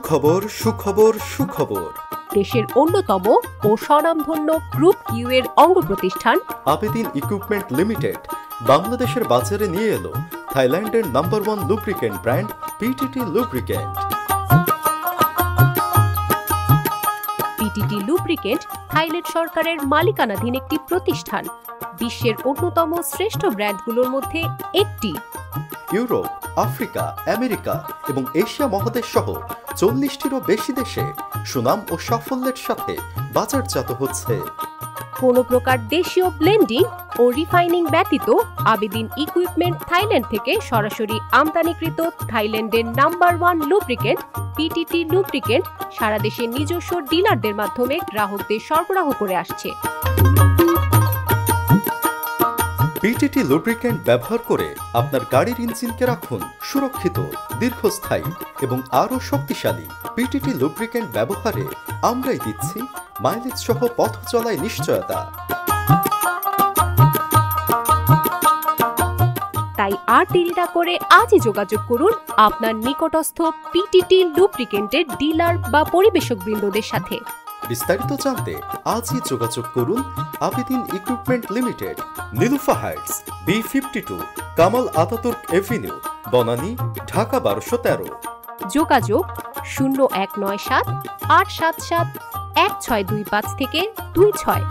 সুখবর সুখবর সুখবর। দেশের অন্যতম ও স্বনামধন্য গ্রুপ কিউ এর অঙ্গ প্রতিষ্ঠান আবেদিন ইকুইপমেন্ট লিমিটেড বাংলাদেশের বাজারে নিয়ে এলো থাইল্যান্ডের number 1 lubricant brand PTT lubricant. PTT lubricant Thailand সরকারের মালিকানাধীন একটি প্রতিষ্ঠান। বিশ্বের অন্যতম শ্রেষ্ঠ ব্র্যান্ডগুলোর মধ্যে একটি। ইউরোপ, আফ্রিকা, আমেরিকা এবং এশিয়া মহাদেশ সহ 40টিরও বেশি দেশে সুনাম ও সাফল্যের সাথে বাজারজাত হচ্ছে। কোনো প্রকার দেশীয় ব্লেন্ডিং ও রিফাইনিং ব্যতীত আবেদিন ইকুইপমেন্ট থাইল্যান্ড থেকে সরাসরি আমদানিকৃত থাইল্যান্ডের নাম্বার 1 লুব্রিকেন্ট পিটিটি লুব্রিকেন্ট সারা দেশে নিজস্ব ডিলারদের মাধ্যমে গ্রাহকদের সরবরাহ করে আসছে। পিটিটি লুব্রিকেন্ট ব্যবহার করে আপনার গাড়ির ইঞ্জিনকে রাখুন সুরক্ষিত, দীর্ঘস্থায়ী এবং আরও শক্তিশালী। পিটিটি লুব্রিকেন্ট ব্যবহারে আমরাই দিচ্ছি মাইলেজ সহ পথ চলায় নিশ্চয়তা। তাই আর দেরি না করে আজই যোগাযোগ করুন আপনার নিকটস্থ পিটিটি লুব্রিকেন্টের ডিলার বা পরিবেশক বৃন্দদের সাথে। বিস্তারিত জানতে আজই যোগাযোগ করুন Abedin equipment limited, Nilufa Heights, B52, Kamal Ataturk Avenue, Banani, Dhaka 1213। যোগাযোগ 0197 877 1625 থেকে 26।